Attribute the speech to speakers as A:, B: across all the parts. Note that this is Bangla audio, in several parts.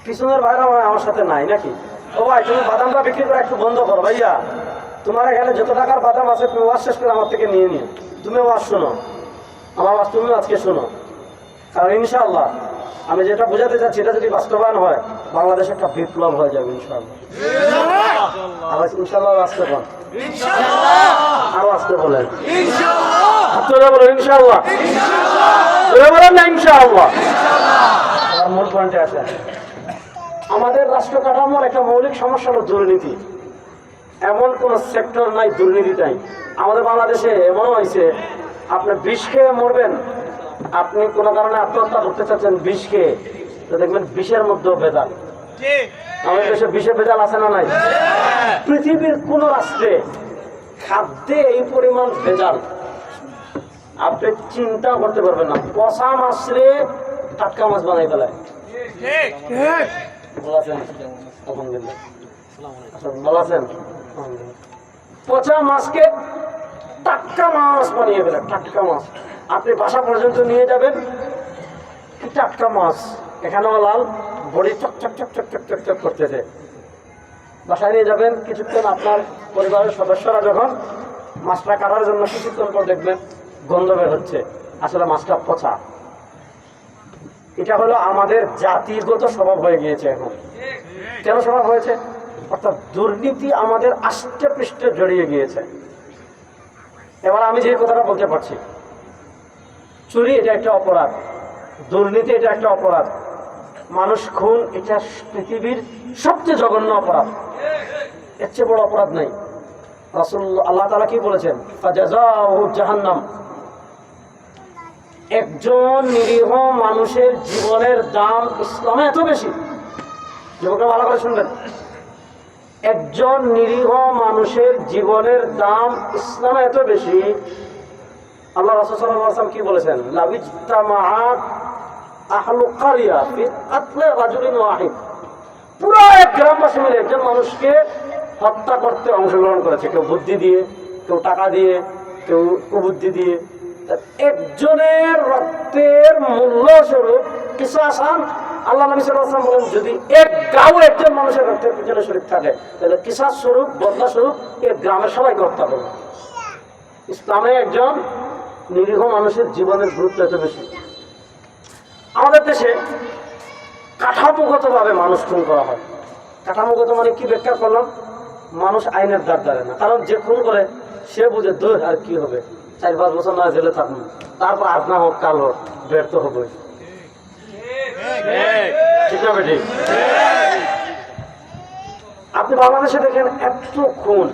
A: পিছনের ভাইরা আমার সাথে নাই নাকি? ও ভাই তুমি বাদামটা বিক্রি করে একটু বন্ধ করো ভাইয়া, তোমার এখানে যত টাকার বাদাম আছে তুমি ওয়াজ শেষ করে আমার থেকে নিয়ে নিও। তুমি ওয়াজ শোনো, আমার ওয়াজ তুমিও আজকে শোনো। কারণ ইনশাআল্লাহ আমি যেটা বোঝাতে চাচ্ছি এটা যদি বাস্তবায়ন হয় বাংলাদেশে একটা বিপ্লব হয়ে যাবে ইনশাআল্লাহ। আবার ইনশাআল্লাহ আসতে পান, আরো আসতে বলেন আপনারা বলেন ইনশাআল্লাহ, বলেন না ইনশাআল্লাহ। মূল পয়েন্টে আসেন, আমাদের রাষ্ট্র কাঠামোর একটা মৌলিক সমস্যা হলো দুর্নীতি। এমন কোন সেক্টর নাই দুর্নীতি নাই। আমাদের বাংলাদেশে এমন হয়েছে আপনি বিষ খেয়ে মরবেন, আপনি কোনো কারণে আত্মহত্যা করতে চাচ্ছেন বিষ খেয়ে, তো দেখবেন বিষের মধ্যেও ভেজাল। আমাদের দেশে বিষে ভেজাল আছে না নাই? পৃথিবীর কোন রাষ্ট্রে খাদ্যে এই পরিমাণ ভেজাল আপনি চিন্তা করতে পারবেন না। পচা মাছরে টাটকা মাছ বানাই ফেলায়। পচা মাছকে টাটকা মাছ বানিয়ে ফেলে, টাটকা মাছ আপনি বাসা পর্যন্ত নিয়ে যাবেন, কি টাটকা মাছ, এখানেও লাল, বড়ি চক চক চক চক চক চক চক করতেছে। বাসায় নিয়ে যাবেন, কিছুক্ষণ আপনার পরিবারের সদস্যরা যখন মাছটা কাটার জন্য কিছুক্ষণ পর দেখবেন গন্ধ বের হচ্ছে, আসলে মাছটা পচা। এটা হলো আমাদের জাতিগত স্বভাব হয়ে গিয়েছে এখন। কেন স্বভাব হয়েছে? অর্থাৎ দুর্নীতি আমাদের আষ্টে পৃষ্ঠে জড়িয়ে গিয়েছে। এবার আমি যে কথাটা বলতে পারছি, চুরি এটা একটা অপরাধ, দুর্নীতি এটা একটা অপরাধ, মানুষ খুন এটা পৃথিবীর সবচেয়ে জঘন্য অপরাধ, এর চেয়ে বড় অপরাধ নাই। রাসূলুল্লাহ আল্লাহ তাআলা কি বলেছেন? ফাজাযাউহু জাহান্নাম। একজন নিরীহ মানুষের জীবনের দাম ইসলামে এত বেশি, যুবকরা ভালো করে শুনবেন, একজন নিরীহ মানুষের জীবনের দাম ইসলামে এত বেশি। আল্লাহ রাসূল সাল্লাল্লাহু আলাইহি ওয়াসাল্লাম কি বলেছেন? লাবিজতামাআত আহলু কারিয়া ফি কাতলি রাজুলিন ওয়াহিদ। পুরো এক গ্রামবাসী মিলে একজন মানুষকে হত্যা করতে অংশগ্রহণ করেছে, কেউ বুদ্ধি দিয়ে, কেউ টাকা দিয়ে, কেউ কুবুদ্ধি দিয়ে। একজনের রক্তের মূল্য স্বরূপ কিসাসান, আল্লাহ নবী সাল্লাল্লাহু আলাইহি ওয়াসাল্লাম বলেন যদি এক গাঁও একজন মানুষের রক্তের পিছনে শরীক থাকে তাহলে কিসাস স্বরূপ, বদলা স্বরূপ এই গ্রামের সবাইকে হত্যা করবে। ইসলামে একজন নিরীহ মানুষের জীবনের গুরুত্ব এত বেশি। আমাদের দেশে কাঠামোগতভাবে মানুষ খুন করা হয়। কাঠামোগত মানে কি ব্যাখ্যা করলাম? মানুষ আইনের দ্বার ধারে না, কারণ যে খুন করে সে বুঝে দূর আর কি হবে, 4-5 বছর না জেলে থাকুন, তারপর আজ না হোক কাল হোক ব্যর্থ হবে। ঠিক না বেঠিক? আপনি বাংলাদেশে দেখেন এত খুন,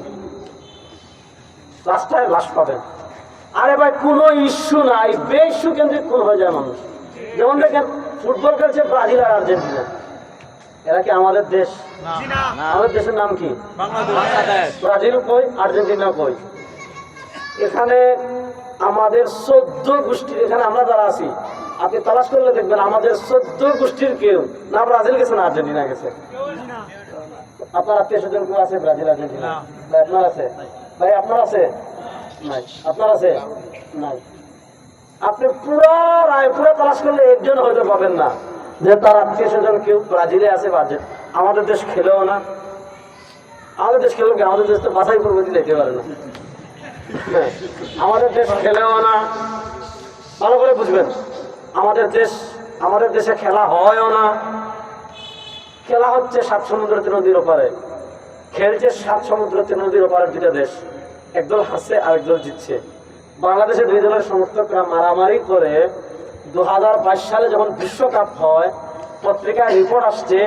A: রাস্তায় লাশ পাবেন। আরে ভাই কোনো ইস্যু নাই, বে-ইস্যু কেন্দ্রিক খুন হয়ে যায় মানুষ। যেমন দেখেন ফুটবল খেলছে ব্রাজিল আর আর্জেন্টিনা, এরা কি আমাদের দেশ? আমাদের দেশের নাম কি? ব্রাজিল কই, আর্জেন্টিনা কই? এখানে আমাদের 14 গোষ্ঠীর, এখানে আমরা যারা আছি আপনি তালাশ করলে দেখবেন আমাদের 14 গোষ্ঠীর কেউ না ব্রাজিল গেছে না আর্জেন্টিনা গেছে। আপনার আত্মীয় স্বজন কেউ আছে ব্রাজিল আর্জেন্টিনা? ভাই আপনার আছে? ভাই আপনার আছে? নাই। আপনার আছে? নাই। আপনি পুরো রায়পুরা তালাশ করলে একজন হয়তো পাবেন না যে তার আত্মীয় স্বজন কেউ ব্রাজিলে আছে বা আমাদের দেশ খেলেও না। আমাদের দেশ খেলেও কি? আমাদের দেশ তো বাছাই করবো দিলে যেতে পারে না। আমাদের দেশ খেলেও না, ভালো করে বুঝবেন। আমাদের দেশে খেলা হয়ও না। খেলা হচ্ছে 7 সমুদ্র 3 নদীর ওপারে, খেলছে 7 সমুদ্র 3 নদীর ওপারের 2টা দেশ, একদল হারছে আর একদল জিতছে। বাংলাদেশে 2 দলের সমর্থকরা মারামারি করে 2022 সালে যখন বিশ্বকাপ হয় পত্রিকায় রিপোর্ট আসছে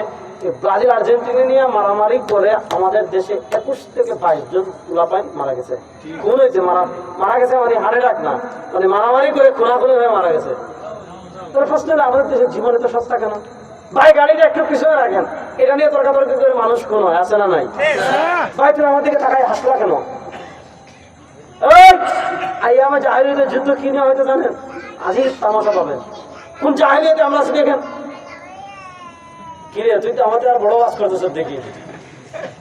A: ব্রাজিল আর্জেন্টিনা নিয়ে মারামারি করে আমাদের দেশে 21 থেকে 22 জন পোলাপাইন মারা গেছে। খুন হয়েছে, মারা গেছে মানে হারে রাখ না, মানে মারামারি করে খুনাখুনি হয়ে মারা গেছে। তোর প্রশ্ন হলো আমাদের দেশের জীবন এত সস্তা কেন? ভাই গাড়িটা একটু পিছনে রাখেন, এটা নিয়ে তর্কাতর্কি করে মানুষ খুন হয়, আছে না নাই? ভাই তুমি আমার দিকে তাকাই হাসলা কেন? আইয়ামে জাহেলিয়াতের যুদ্ধ কি নিয়ে হয়তো জানেন? আজই তামাশা পাবেন। কোন জাহেলিয়াতে আমরা আছি দেখেন। কি রে তুই তো আমাদের আর বড় বাস করতেছ দেখি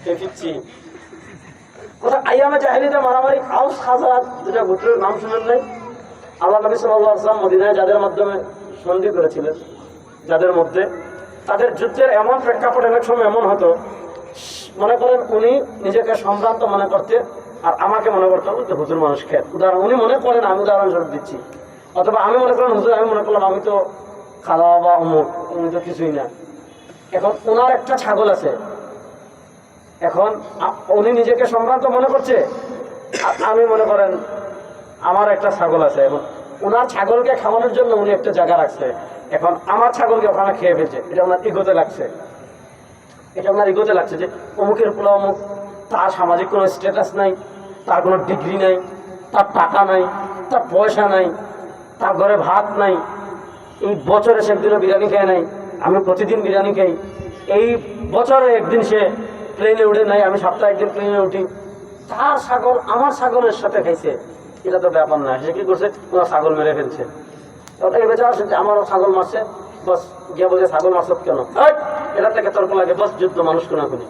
A: ফিরছি কোথা? আইয়ামে জাহেলিয়াতে মারামারি, আউস খাজরাত 2টা গোত্রের নাম শুনেন নাই? আল্লাহ নবী সাল্লাল্লাহু আলাইহি ওয়াসাল্লাম মদিনায় যাদের মাধ্যমে সন্ধি করেছিলেন, যাদের মধ্যে তাদের যুদ্ধের এমন প্রেক্ষাপট অনেক সময় এমন হতো, মনে করেন উনি নিজেকে সম্ভ্রান্ত মনে করতে আর আমাকে মনে করতে হবে যে হুজুর মানুষ খেত। উদাহরণ উনি মনে করেন, আমি উদাহরণস্বরূপ দিচ্ছি, অথবা আমি মনে করেন হুজুর, আমি মনে করলাম আমি তো খাওয়া বা অমুক, উনি তো কিছুই না। এখন ওনার একটা ছাগল আছে, এখন উনি নিজেকে সম্ভ্রান্ত মনে করছে আর আমি মনে করেন আমার একটা ছাগল আছে। এখন ওনার ছাগলকে খাওয়ানোর জন্য উনি একটা জায়গা রাখছে, এখন আমার ছাগলকে ওখানে খেয়ে ফেলছে। এটা ওনার ইগোতে লাগছে, এটা ওনার ইগোতে লাগছে যে অমুকের পোলা অমুক, তার সামাজিক কোনো স্ট্যাটাস নাই, তার কোনো ডিগ্রি নাই, তার টাকা নাই, তার পয়সা নাই, তার ঘরে ভাত নাই, এই বছরে সে একদিনও বিরিয়ানি খায় নাই, আমি প্রতিদিন বিরিয়ানি খাই, এই বছরে একদিন সে প্লেনে উঠে নাই, আমি সপ্তাহে একদিন প্লেনে উঠি, তার ছাগল আমার ছাগলের সাথে খাইছে। এটা তো ব্যাপার না। সে কি করছে, ওনার ছাগল মেরে ফেলছে। এই বেচারা আমারও ছাগল মারছে, বস গিয়ে বলছে ছাগল মারছ কেন, এটা থেকে তর্ক লাগে, বস যুদ্ধ মানুষ কোনাকুনি।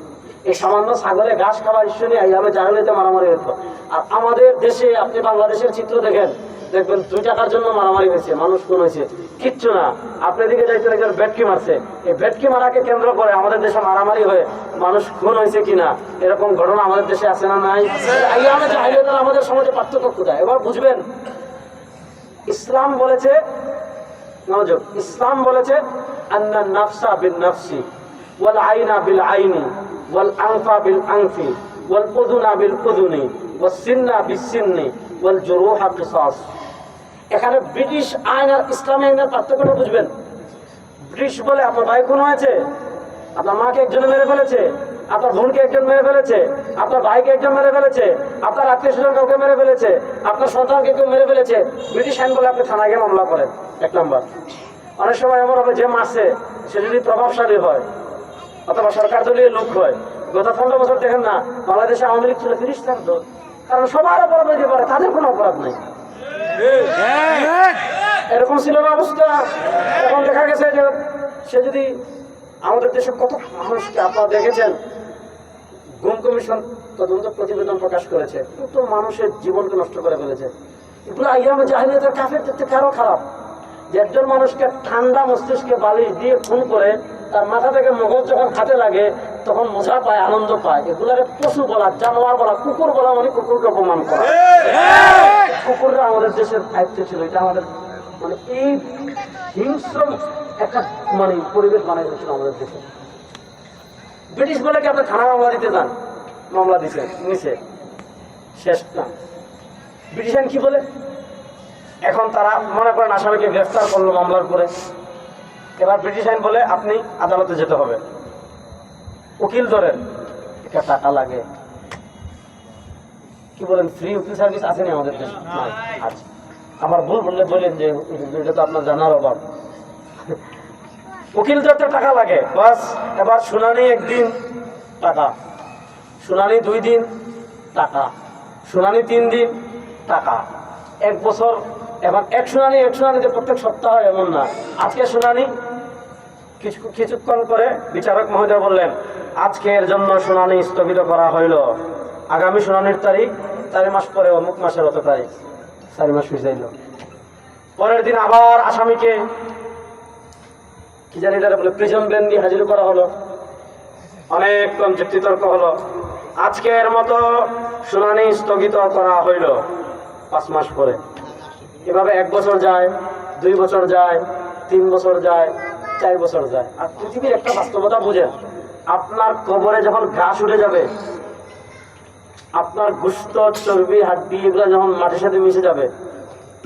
A: এই সামান্য ছাগলে ঘাস খাওয়া ঈশ্বরী আইয়ামে জাহেলিয়াতে মারামারি হতো। আর আমাদের দেশে আপনি বাংলাদেশের চিত্র দেখেন, দেখবেন 2 টাকার জন্য মারামারি হয়েছে, মানুষ খুন হয়েছে, কিচ্ছু না। আপনি দিকে যাইতে একজন ভেটকি মারছে, এই ভেটকি মারাকে কেন্দ্র করে আমাদের দেশে মারামারি হয়ে মানুষ খুন হয়েছে কিনা, এরকম ঘটনা আমাদের দেশে আছে না নাই? আইয়ামে জাহেলিয়াতের আমাদের সমাজে পার্থক্য কোথায় এবার বুঝবেন। ইসলাম বলেছে, নজর, ইসলাম বলেছে আন্না নাফসা বিন নাফসি ওয়াল আইনা বিল আইনি ওয়াল আনফা বিল আনফি ওয়াল উযুনা বিল উযুনি ওয়াস সিন্না বিস সিন্নি ওয়াল জুরুহা কিসাস। এখানে ব্রিটিশ আইন আর ইসলামী আইনের পার্থক্যটা বুঝবেন। ব্রিটিশ বলে আপনার ভাই খুন হয়েছে, আপনার মাকে একজনে মেরে ফেলেছে, আপনার বোনকে একজন মেরে ফেলেছে, আপনার ভাইকে একজন মেরে ফেলেছে, আপনার আত্মীয় স্বজন কাউকে মেরে ফেলেছে, আপনার সন্তানকে কেউ মেরে ফেলেছে, ব্রিটিশ আইন বলে আপনি থানায় গিয়ে মামলা করেন। 1 নম্বর। অনেক সময় এমন হবে যে মারছে সে যদি প্রভাবশালী হয় অথবা সরকার দলীয় লোক হয়। গত 15 বছর দেখেন না, বাংলাদেশে আওয়ামী লীগ ছিল 30 থাকতো, কারণ সবার অপরাধ হইতে পারে, তাদের কোনো অপরাধ নেই। এরকম ছিল না অবস্থা। এখন দেখা গেছে যে সে যদি আমাদের দেশে কত মানুষকে আপনারা দেখেছেন, গুম কমিশন তদন্ত প্রতিবেদন প্রকাশ করেছে, কত মানুষের জীবনকে নষ্ট করে ফেলেছে। এগুলো আইয়ামে জাহেলিয়াতের কাফেরদের থেকে আরো খারাপ। যে একজন মানুষকে ঠান্ডা মস্তিষ্কে বালিশ দিয়ে খুন করে তার মাথা থেকে মগজ যখন হাতে লাগে তখন মজা পায়, আনন্দ পায়। এগুলারে পশু বলা, জানোয়ার বলা, কুকুর বলা মানে কুকুরকে অপমান করা। কুকুররা আমাদের দেশের দায়িত্ব ছিল, এটা আমাদের মানে এই হিংস্র একটা মানে পরিবেশ বানাই দিয়েছিল আমাদের দেশে। ব্রিটিশ বলে কি আপনি থানা মামলা দিতে যান, মামলা দিছে নিচে শেষ না। ব্রিটিশ আইন কি বলে, এখন তারা মনে করেন আসামিকে গ্রেফতার করলো মামলার করে, এবার ব্রিটিশ আইন বলে আপনি আদালতে যেতে হবে, উকিল ধরেন, এটা টাকা লাগে। কি বলেন, ফ্রি উকিল সার্ভিস আসেনি আমাদের দেশে? আচ্ছা, আমার ভুল বললে বলেন যে এটা তো আপনার জানার অভাব। উকিল ধরতে টাকা লাগে, বাস। এবার শুনানি 1 দিন টাকা, শুনানি 2 দিন টাকা, শুনানি 3 দিন টাকা, 1 বছর। এবার এক শুনানিতে প্রত্যেক সপ্তাহ এমন না। আজকে শুনানি, কিছুক্ষণ করে বিচারক মহোদয় বললেন আজকের জন্য শুনানি স্থগিত করা হইল, আগামী শুনানির তারিখ 4 মাস পরে, অমুক মাসের অত তারিখ। 4 মাস হয়ে যাইল। পরের দিন আবার আসামিকে কি জানি এটা বলে প্রিজন বেন দিয়ে হাজির করা হলো, অনেকক্ষণ যুক্তিতর্ক হলো, আজকের মতো শুনানি স্থগিত করা হইল 5 মাস পরে। এভাবে 1 বছর যায়, 2 বছর যায়, 3 বছর যায়, 4 বছর যায়। আর পৃথিবীর একটা বাস্তবতা বুঝেন, আপনার কবরে যখন ঘাস উঠে যাবে, আপনার গোশত, চর্বি, হাড্ডি এগুলো যখন মাটির সাথে মিশে যাবে,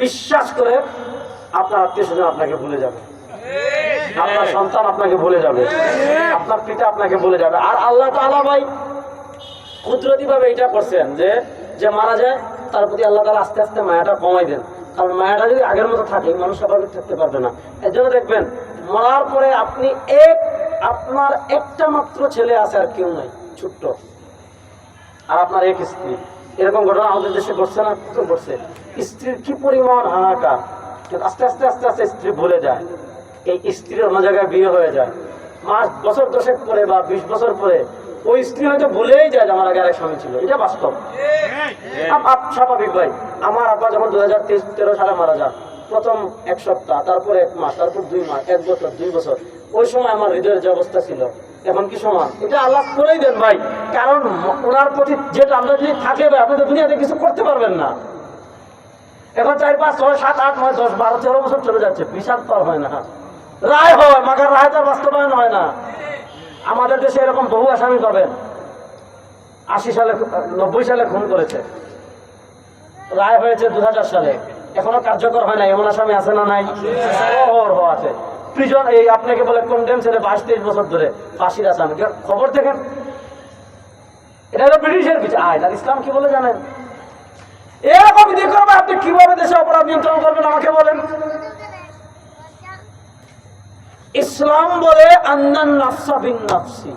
A: বিশ্বাস করে আপনার আত্মীয় স্বজন আপনাকে ভুলে যাবে, আপনার সন্তান আপনাকে ভুলে যাবে, আপনার পিতা আপনাকে ভুলে যাবে। আর আল্লাহ তাআলা ভাই কুদরতি ভাবে এটা করছেন যে যে মারা যায় তার প্রতি আল্লাহ তাআলা আস্তে আস্তে মায়াটা কমাই দেন। কারণ মায়াটা যদি আগের মতো থাকে মানুষ স্বাভাবিক থাকতে পারবে না। এর জন্য দেখবেন মরার পরে আপনি আপনার একটা মাত্র ছেলে আছে, আর কেউ নাই, ছোট্ট, আর আপনার 1 স্ত্রী। এরকম ঘটনা আমাদের দেশে ঘটছে না? কত ঘটছে। স্ত্রীর কি পরিমাণ হাহাকার, আস্তে আস্তে আস্তে আস্তে স্ত্রী ভুলে যায়, এই স্ত্রীর অন্য জায়গায় বিয়ে হয়ে যায়। বছর 10 পরে বা 20 বছর পরে ওই স্ত্রী হয়তো ভুলেই যায় যে আমার আগে আরেক স্বামী ছিল। এটা বাস্তব, স্বাভাবিক ভাই। আমার আব্বা যখন 2013 সালে মারা যান, প্রথম 1 সপ্তাহ, তারপর 1 মাস, তারপর 2 মাস, 1 বছর, 2 বছর, ওই সময় আমার হৃদয়ের যে অবস্থা ছিল এখন কি সমান? এটা আল্লাহ করেই দেন ভাই, কারণ ওনার প্রতি যেটা আমরা যদি থাকে ভাই, আপনি তো দুনিয়াতে কিছু করতে পারবেন না। এখন 4, 5, 6, 7, 8, 9, 10, 12, 13 বছর চলে যাচ্ছে, বিচার তো আর হয় না, রায় হয়, মাগার রায় তো বাস্তবায়ন হয় না। আমাদের দেশে এরকম বহু আসামি পাবেন, 80 সালে 90 সালে খুন করেছে, রায় হয়েছে 2000 সালে, এখনো কার্যকর হয় না, এমন আসামি আছে না নাই? আছে প্রিজন, এই আপনাকে বলে কন্ডেম ছেলে 22-23 বছর ধরে ফাঁসির আসামি, খবর দেখেন। এটা হলো ব্রিটিশের বিচার। আর ইসলাম কি বলে জানেন? এরকম বিধি করবে, আপনি কিভাবে দেশে অপরাধ নিয়ন্ত্রণ করবেন আমাকে বলেন? ইসলাম বলে আন্নান নাফসা বিন নাফসি,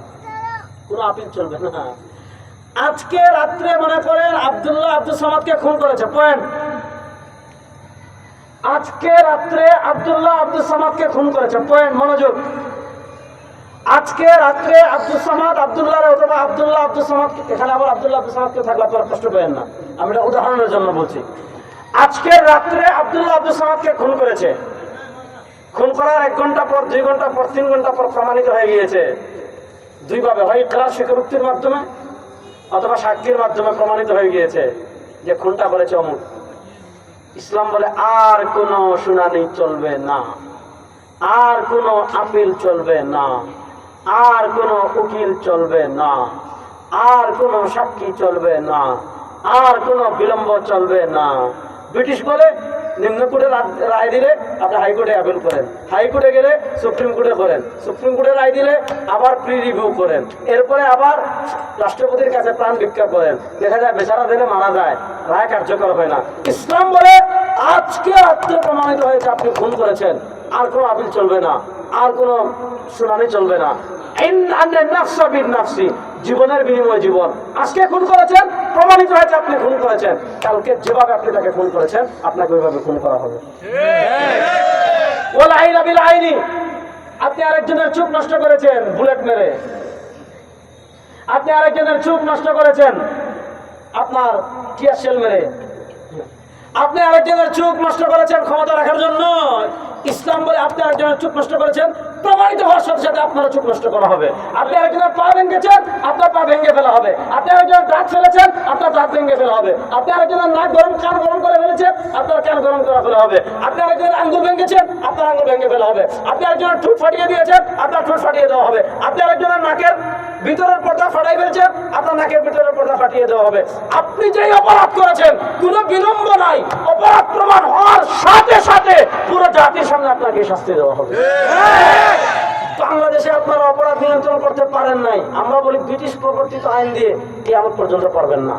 A: কোনো আপিল চলবে না। আজকে রাত্রে মনে করেন আব্দুল সামাদকে খুন করেছে, পয়েন্ট। আজকে রাত্রে আব্দুল সামাদকে খুন করেছে, পয়েন্ট, মনোযোগ। আজকে রাত্রে আব্দুল সামাদ আব্দুল্লাহ অথবা আব্দুল সামাদ, এখানে আবার আব্দুল সামাদকে থাকলে আপনারা কষ্ট পেয়েন না, আমি এটা উদাহরণের জন্য বলছি। আজকের রাত্রে আব্দুল সামাদকে খুন করেছে, খুন করার 1 ঘন্টা পর, 2 ঘন্টা পর, 3 ঘন্টা পর প্রমাণিত হয়ে গিয়েছে 2 ভাবে, হয় ইকরার স্বীকারোক্তির মাধ্যমে অথবা সাক্ষীর মাধ্যমে প্রমাণিত হয়ে গিয়েছে যে খুনটা করেছে অমুক। ইসলাম বলে আর কোনো শুনানি চলবে না, আর কোনো আপিল চলবে না, আর কোনো উকিল চলবে না, আর কোনো সাক্ষী চলবে না, আর কোনো বিলম্ব চলবে না। ব্রিটিশ বলে নিম্ন কোর্টে রায় দিলে আপনি হাইকোর্টে আপিল করেন, হাইকোর্টে গেলে সুপ্রিম কোর্টে করেন, সুপ্রিম কোর্টে রায় দিলে আবার প্রি রিভিউ করেন, এরপরে আবার রাষ্ট্রপতির কাছে প্রাণ ভিক্ষা করেন, দেখা যায় বেচারা দিলে মারা যায়, রায় কার্যকর হয় না। ইসলাম বলে আজকে রাত্রে প্রমাণিত হয়েছে আপনি খুন করেছেন, আর কোনো আপিল চলবে না, আর কোনো শুনানি চলবে না। জীবনের বিনিময়ে জীবন। আজকে খুন করেছেন, প্রমাণিত হয়েছে আপনি খুন করেছেন, কালকে যেভাবে আপনি তাকে খুন করেছেন আপনাকে ওইভাবে খুন করা হবে। আপনি আরেকজনের চোখ নষ্ট করেছেন বুলেট মেরে, আপনি আরেকজনের চোখ নষ্ট করেছেন আপনার টিয়ার শেল মেরে, আপনি আরেকজনের চোখ নষ্ট করেছেন ক্ষমতা রাখার জন্য। ইসলাম বলে আপনি আরেকজনের চোখ নষ্ট করেছেন, প্রমাণিত হওয়ার সাথে সাথে আপনারও চোখ নষ্ট করা হবে। আপনি আরেকজনের পা ভেঙেছেন, আপনার পা ভেঙে ফেলা হবে। আপনি আরেকজনের দাঁত ফেলেছেন, আপনার দাঁত ভেঙে ফেলা হবে। আপনি আরেকজনের নাক গরম, কান গরম করে ফেলেছেন, আপনার কান গরম করে ফেলা হবে। আপনি আরেকজনের আঙ্গুল ভেঙেছেন, আপনার আঙ্গুল ভেঙে ফেলা হবে। আপনি আরেকজনের ঠোঁট ফাটিয়ে দিয়েছেন, আপনার ঠোঁট ফাটিয়ে দেওয়া হবে। আপনি আরেকজনের নাকের ভিতরের পর্দা ফাটাই ফেলছেন, আপনার নাকের ভিতরের পর্দা ফাটিয়ে দেওয়া হবে। আপনি যেই অপরাধ করেছেন কোনো বিলম্ব নাই, অপরাধ প্রমাণ হওয়ার সাথে সাথে পুরো জাতির সামনে আপনাকে শাস্তি দেওয়া হবে। বাংলাদেশে আপনারা অপরাধ নিয়ন্ত্রণ করতে পারেন নাই, আমরা বলি ব্রিটিশ প্রবর্তিত আইন দিয়ে কিয়ামত পর্যন্ত পারবেন না,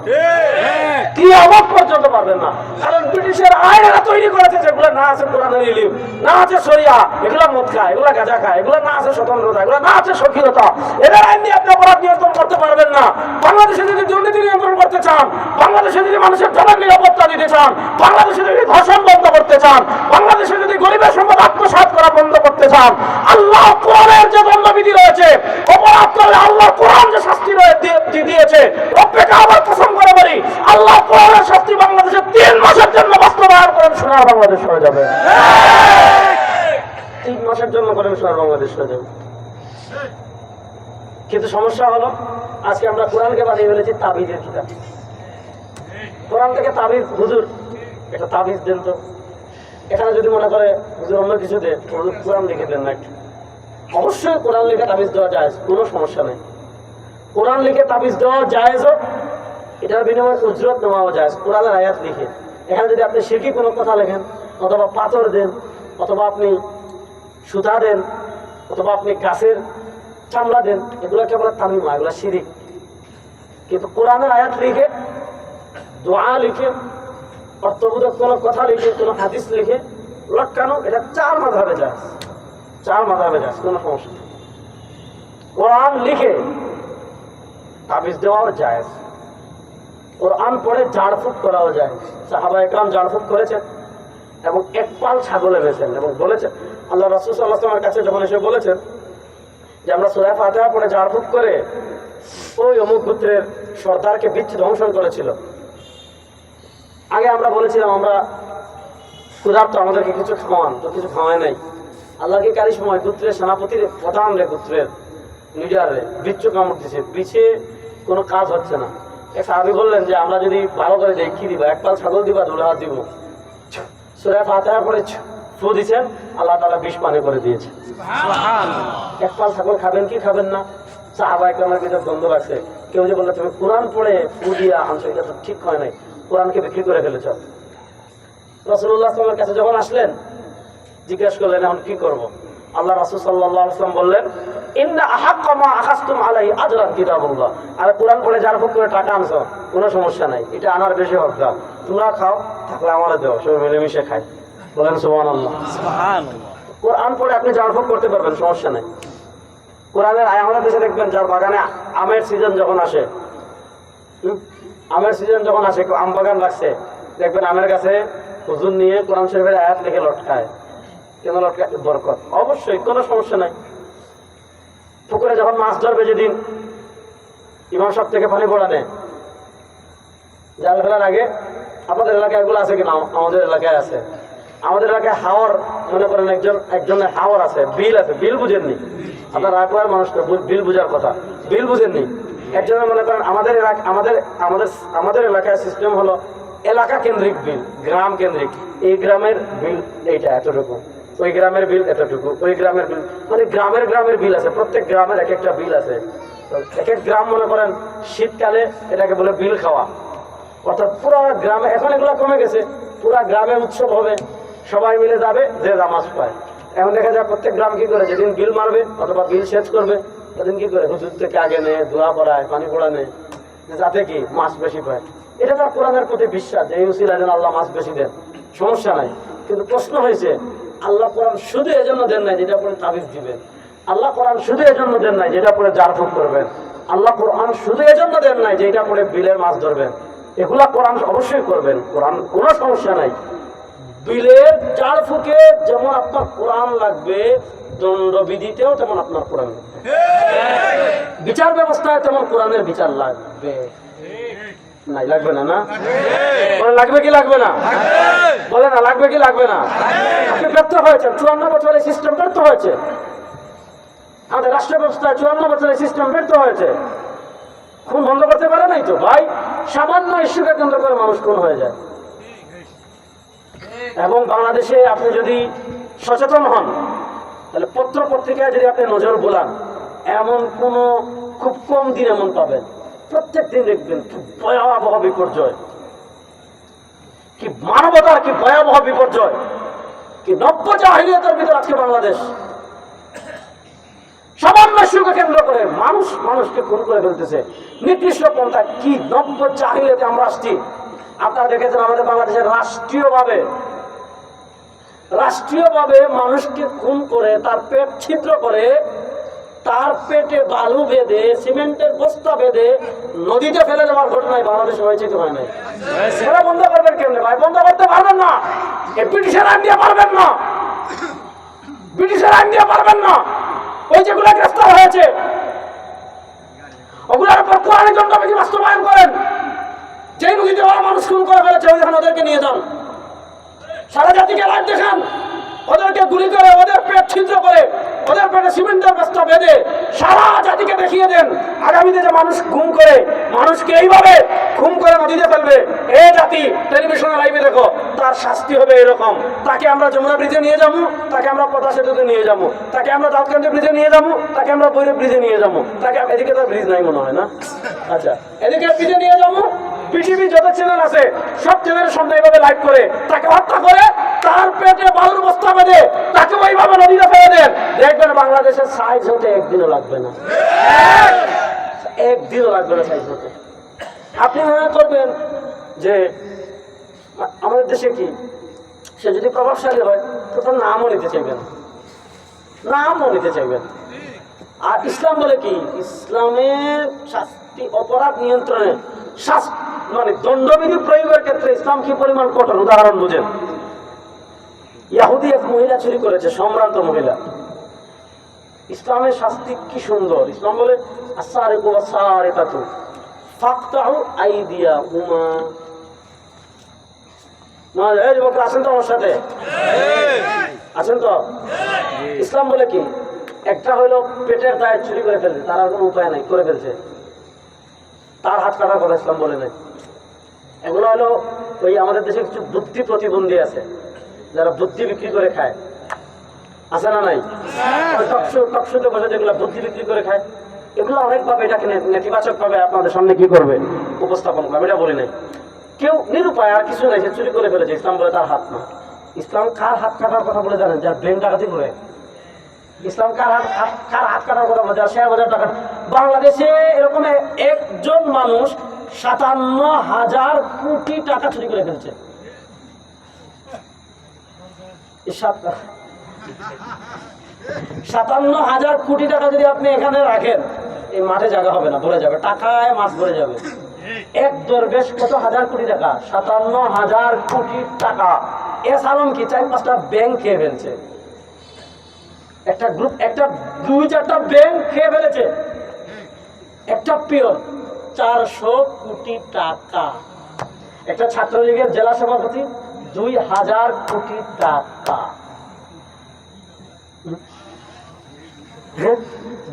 A: কিয়ামত পর্যন্ত পারবেন না। কারণ ব্রিটিশের আইন এরা তৈরি করেছে যেগুলো না আছে কোরআনের ইলম, না আছে শরিয়া, এগুলা মদ খায়, এগুলা গাঁজা খায়, এগুলো না আছে স্বতন্ত্রতা, এগুলো না আছে স্বকীয়তা। এদের আইন দিয়ে আপনি অপরাধ নিয়ন্ত্রণ করতে পারবেন না। বাংলাদেশে যদি দুর্নীতি নিয়ন্ত্রণ করতে চান, বাংলাদেশে যদি মানুষের জনের নিরাপত্তা দিতে চান, বাংলাদেশে যদি ধর্ষণ বন্ধ করতে চান, বাংলাদেশে যদি গরিবের সম্পদ আত্মসাৎ করা বন্ধ করতে চান, আল্লাহ কোরআনের যে দণ্ডবিধি রয়েছে, অপরাধ করলে আল্লাহ কোরআন যে শাস্তি দিয়েছে, রব্বে কাবার কসম করে বলি আল্লাহ কোরআনের শাস্তি বাংলাদেশে 3 মাসের জন্য বাস্তবায়ন করেন, সোনার বাংলাদেশ হয়ে যাবে। 3 মাসের জন্য করেন, সোনার বাংলাদেশ হয়ে যাবে। কিন্তু সমস্যা হলো আজকে আমরা কোরআনকে বানিয়ে ফেলেছি তাবিজের কিতাব। কোরআন থেকে তাবিজ, হুজুর একটা তাবিজ দেন তো। এখানে যদি মনে করে হুজুর অন্য কিছু দেন, কোরআন লিখে দেন না একটু। অবশ্যই কোরআন লিখে তাবিজ দেওয়া যায়, কোনো সমস্যা নেই। কোরআন লিখে তাবিজ দেওয়া জায়েজও, এটার বিনিময়ে উজরত নেওয়াও যায়। কোরআনের আয়াত লিখে এখানে যদি আপনি শিরকি কোনো কথা লেখেন, অথবা পাথর দেন, অথবা আপনি সুতা দেন, অথবা আপনি গাছের চামড়া দেন, এগুলো কেবল তামিমা, এগুলো শিরিক। কিন্তু কোরআনের আয়াত লিখে, দোয়া লিখে, অর্থবোধক কোনো কথা লিখে, কোনো হাদিস লিখে লটকানো, এটা 4 মাযহাবে যায়, 4 মাযহাবে যায়, কোনো সমস্যা নেই। কোরআন লিখে তাবিজ দেওয়াও যায়, কোরআন পড়ে ঝাড়ফুঁক করাও যায়। সাহাবা একরাম ঝাড়ফুঁক করেছেন এবং 1 পাল ছাগল এনেছেন এবং বলেছেন, আল্লাহ রাসূল সাল্লাল্লাহু আলাইহি ওয়াসাল্লামের কাছে যখন এসে বলেছেন যে আমরা সূরা ফাতিহা পড়ে ঝাড়ফুঁক করে ওই অমুক গোত্রের সর্দারকে বিচ্ছিন্ন ধ্বংসন করেছিল। আগে আমরা বলেছিলাম আমরা ক্ষুধার তো আমাদেরকে কিছু খাওয়ান, তো কিছু খাওয়ায় নাই। আল্লাহকে কারি সময় গোত্রের সেনাপতির প্রধান রে, গোত্রের লিডার রে বিচ্ছু কামড় দিছে, বিছে কোনো কাজ হচ্ছে না। এক সাহাবী বললেন যে আমরা যদি ভালো করে যাই কি দিবা, এক পাল ছাগল দিবা, ধরে হাত দিব। সূরা ফাতিহা পড়ে ফু দিছেন, আল্লাহ তাআলা বিষ পানি করে দিয়েছে। এক পাল ছাগল খাবেন কি খাবেন না, সাহাবা একরামের ভিতর দ্বন্দ্ব লাগছে। কেউ যে বললো তুমি কোরআন পড়ে ফু দিয়া আনছো, এটা তো ঠিক হয় নাই, কোরআনকে বিক্রি করে ফেলেছ। রাসূলুল্লাহ সাল্লাল্লাহু আলাইহি ওয়াসাল্লামের কাছে যখন আসলেন, জিজ্ঞাসা করলেন এখন কি করব। আল্লাহ রাসূল সাল্লাল্লাহু আলাইহি ওয়াসাল্লাম বললেন, ইন্না আহাক্কা মা আখাযতুম আলাইহি আজরান কিতাবুল্লাহ। আর কোরআন পড়ে যার ভোগ করে টাকা আনছো, কোনো সমস্যা নাই, এটা আনার বেশি হকদার। তোমরা খাও, থাকলে আমারে দাও, সবাই মিলেমিশে খাই। বলেন সুবহানাল্লাহ। সুবহানাল্লাহ। কোরআন পড়ে আপনি যার ভোগ করতে পারবেন, সমস্যা নাই। কোরআনের আমাদের দেশে দেখবেন যার বাগানে আমের সিজন যখন আসে, আমের সিজন যখন আসে, আম বাগান রাখছে, দেখবেন আমের কাছে হুজুর নিয়ে কোরআন শরীফের আয়াত লিখে লটকায়। কেন লটকায়? বরকত। অবশ্যই, কোনো সমস্যা নাই। পুকুরে যখন মাছ ধরবে, যেদিন ইমাম সাহেব থেকে পানি পড়া নেয়, জাল ফেলার আগে, আপনাদের এলাকায় এগুলো আছে কিনা? আমাদের এলাকায় আছে। আমাদের এলাকায় হাওর, মনে করেন একজনের হাওর আছে, বিল আছে। বিল বুঝেননি আপনার রায়পুরের মানুষকে? বিল বুঝার কথা, বিল বুঝেননি? একজনের মনে করেন আমাদের এলাকায় সিস্টেম হলো এলাকা কেন্দ্রিক বিল, গ্রাম কেন্দ্রিক। এই গ্রামের বিল এইটা এতটুকু, ওই গ্রামের বিল এতটুকু, ওই গ্রামের বিল, মানে গ্রামের বিল আছে। প্রত্যেক গ্রামের এক একটা বিল আছে। এক এক গ্রাম মনে করেন শীতকালে এটাকে বলে বিল খাওয়া। অর্থাৎ পুরো গ্রামে, এখন এগুলো কমে গেছে, পুরা গ্রামে উৎসব হবে, সবাই মিলে যাবে, যে মাছ পায়। এখন দেখা যায় প্রত্যেক গ্রাম কি করে, যেদিন বিল মারবে অথবা বিল সেচ করবে, সেদিন কি করে হুজুর থেকে আগে নেয়, দোয়া পড়ায়, পানি পোড়া নেয়, যাতে কি মাছ বেশি পায়। এটা তার কোরআনের প্রতি বিশ্বাস, যে এই উসিলায় যেন আল্লাহ মাছ বেশি দেন, সমস্যা নাই। কিন্তু প্রশ্ন হয়েছে, আল্লাহ কোরআন শুধু এজন্য দেন নাই যেটা পরে তাবিজ দিবেন। আল্লাহ কোরআন শুধু এজন্য দেন নাই যেটা পরে জারফুক করবেন। আল্লাহ কোরআন শুধু এজন্য দেন নাই যেটা পরে বিলের মাছ ধরবেন। এগুলা কোরআন অবশ্যই করবেন, কোরআন কোনো সমস্যা নাই। বিলের জারফুকে যেমন আপনার কোরআন লাগবে, দণ্ডবিধিতেও তেমন আপনার কোরআন লাগবে, বিচার ব্যবস্থায় তেমন কোরআনের বিচার লাগবে। নাই লাগবে না? না লাগবে কি লাগবে না? বলে না, লাগবে কি লাগবে না? আপনি ব্যর্থ হয়েছেন, 54 বছরের সিস্টেম ব্যর্থ হয়েছে। আমাদের রাষ্ট্র ব্যবস্থায় 54 বছরের সিস্টেম ব্যর্থ হয়েছে। খুন বন্ধ করতে পারে নাই তো ভাই, সামান্য ইস্যুকে কেন্দ্র করে মানুষ খুন হয়ে যায়। এবং বাংলাদেশে আপনি যদি সচেতন হন, তাহলে পত্র পত্রিকায় যদি আপনি নজর বোলান, এমন কোন খুব কম দিন এমন পাবেন, প্রত্যেক দিন দেখবেন কি ভয়াবহ বিপর্যয়, কি মানবতার কি ভয়াবহ বিপর্যয়, কি নব্য জাহিলিয়াতের ভিতর আজকে বাংলাদেশ। সামান্য ইস্যুকে কেন্দ্র করে মানুষকে খুন করে ফেলতেছে, নিকৃষ্ট পন্থা। কি নব্য জাহিলিয়াতে আমরা আসছি। আপনারা দেখেছেন আমাদের বাংলাদেশের রাষ্ট্রীয়ভাবে মানুষকে খুন করে, তার পেট ছিদ্র করে, তার পেটে বালু বেঁধে, সিমেন্টের বস্তা বেঁধে নদীতে ফেলে দেওয়ার ঘটনায় বাংলাদেশে হয়েছে কি হয় নাই? সেটা বন্ধ করবেন কেমনে ভাই? বন্ধ করতে পারবেন না। ব্রিটিশের আইন দিয়ে পারবেন না, ব্রিটিশের আইন দিয়ে পারবেন না। ওই যেগুলো গ্রেফতার হয়েছে, ওগুলোর উপর কোরআনের দণ্ডবিধি বাস্তবায়ন করেন। যে নদীতে ওরা মানুষ খুন করে ফেলেছে, ওইখানে ওদেরকে নিয়ে যান, সারা জাতিকে লাইভ দেখান, ওদেরকে গুলি করে, ওদের পেট ছিদ্র করে, ওদের পেটে সিমেন্টের বস্তা বেঁধে সারা জাতিকে দেখিয়ে দেন। আগামীতে যে মানুষ খুন করে, মানুষকে এইভাবে খুন করে নদীতে ফেলবে, এ জাতি টেলিভিশনে লাইভে দেখো, তার শাস্তি হবে এরকম। তাকে আমরা যমুনা ব্রিজে নিয়ে যাবো, তাকে আমরা পদ্মা সেতুতে নিয়ে যাবো, তাকে আমরা দাউদকান্দি ব্রিজে নিয়ে যাবো, তাকে আমরা ভৈরব ব্রিজে নিয়ে যাবো, তাকে এদিকে তো ব্রিজ নাই মনে হয় না, আচ্ছা এদিকে ব্রিজে নিয়ে যাবো। পৃথিবীর যত চ্যানেল আছে সব চ্যানেলের সামনে এইভাবে লাইভ করে তাকে হত্যা করে, তার পেটে বালুর বস্তা বেঁধে তাকে ওইভাবে নদীতে ফেলে দেন। দেখবেন বাংলাদেশের সাইজ হতে একদিনও লাগবে না, একদিনও লাগবে না সাইজ হতে। আপনি মনে করবেন যে আমাদের দেশে কি, সে যদি প্রভাবশালী হয় তো তার নামও নিতে চাইবেন, নামও নিতে চাইবেন। আর ইসলাম বলে কি, ইসলামের শাস্তি, অপরাধ নিয়ন্ত্রণে মানে দণ্ডবিধি প্রয়োগের ক্ষেত্রে ইসলাম কি পরিমাণ কঠোর, উদাহরণ বুঝেন। ইহুদি এক মহিলা চুরি করেছে, সম্ভ্রান্ত মহিলা, ইসলামের শাস্তি কি সুন্দর। ইসলাম বলে আসারিকু ওয়াসারিকাতু ফাকতাউ আইদিয়াহুমা, এই যুবকরা আছেন তো আমার সাথে? আছেন তো? ইসলাম বলে কি? একটা হইলো পেটের দায়ে চুরি করে ফেলছে, তার আর কোনো উপায় নাই, করে ফেলছে, তার হাত কাটার কথা ইসলাম বলে নাই। এগুলো হলো ওই আমাদের দেশে কিছু বুদ্ধি প্রতিবন্ধী আছে, যারা বুদ্ধি বিক্রি করে খায়, আছে না নাই? টকশোতে বসে যেগুলো বুদ্ধি বিক্রি করে খায়, এগুলো অনেকভাবে এটাকে নেতিবাচক ভাবে আপনাদের সামনে কি করবে, উপস্থাপন করবে, এটা বলি নাই। কেউ নিরুপায়, আর কিছু নাই, সে চুরি করে ফেলেছে, ইসলাম বলে তার হাত না। ইসলাম কার হাত কাটার কথা বলে জানেন? যার ব্রেন ডাকাতি করে। ইসলাম কার হাত কাটার কথা বলে? যার শেয়ার বাজার টাকা। বাংলাদেশে এরকম একজন মানুষ 57,000 কোটি টাকা চুরি করে ফেলছে। 57,000 কোটি টাকা যদি আপনি এখানে রাখেন, এই মাঠে জায়গা হবে না, ভরে যাবে, টাকায় মাছ ভরে যাবে। এক দরবেশ কত হাজার কোটি টাকা? 57,000 কোটি টাকা। এস আলম কি 4-5টা ব্যাংক খেয়ে ফেলছে, একটা গ্রুপ, একটা 2-4টা ব্যাংক খেয়ে ফেলেছে, একটা পিয়ন 400 কোটি টাকা, একটা ছাত্রলীগের জেলা সভাপতি 2,000 কোটি টাকা।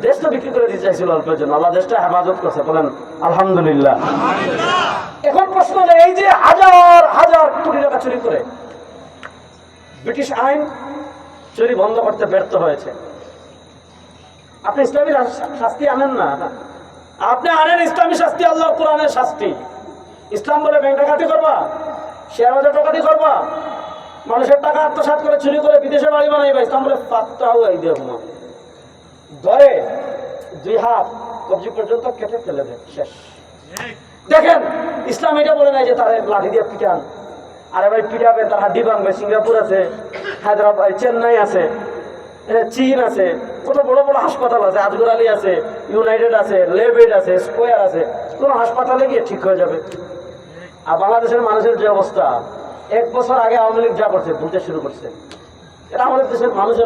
A: দেশ তো বিক্রি করে দিতে চাইছিল অল্পের জন্য, আল্লাহ দেশটা হেফাজত করছে, বলেন আলহামদুলিল্লাহ। এখন প্রশ্ন হলো, এই যে হাজার হাজার কোটি টাকা চুরি করে, ব্রিটিশ আইন চুরি বন্ধ করতে ব্যর্থ হয়েছে। আপনি ইসলামী শাস্তি আনেন না, আপনি আনেন ইসলামী শাস্তি, আল্লাহ কোরআনের শাস্তি। ইসলাম বলে ব্যাংক ডাকাতি করবা, শেয়ার বাজার ডাকাতি করবা, মানুষের টাকা আত্মসাৎ করে চুরি করে বিদেশে বাড়ি বানাইবা, ইসলাম বলে পাত্তাও এই দেব না, ধরে 2 হাত কবজি পর্যন্ত কেটে ফেলে দেয়, শেষ। দেখেন, ইসলাম এটা বলে নাই যে তারা লাঠি দিয়ে পিটান, আরে ভাই পিটাবে, তার হাড্ডি ভাঙবে। সিঙ্গাপুর আছে, হায়দ্রাবাদ, চেন্নাই আছে, চীন আছে, কত বড় বড় হাসপাতাল আছে, আজগর আলী আছে, ইউনাইটেড আছে, লেবেড আছে, স্কোয়ার আছে, কোন হাসপাতালে গিয়ে ঠিক হয়ে যাবে। আর বাংলাদেশের মানুষের যে অবস্থা, 1 বছর আগে আওয়ামী লীগ যা করছে, ভুলতে শুরু করছে, এটা আমাদের দেশের মানুষের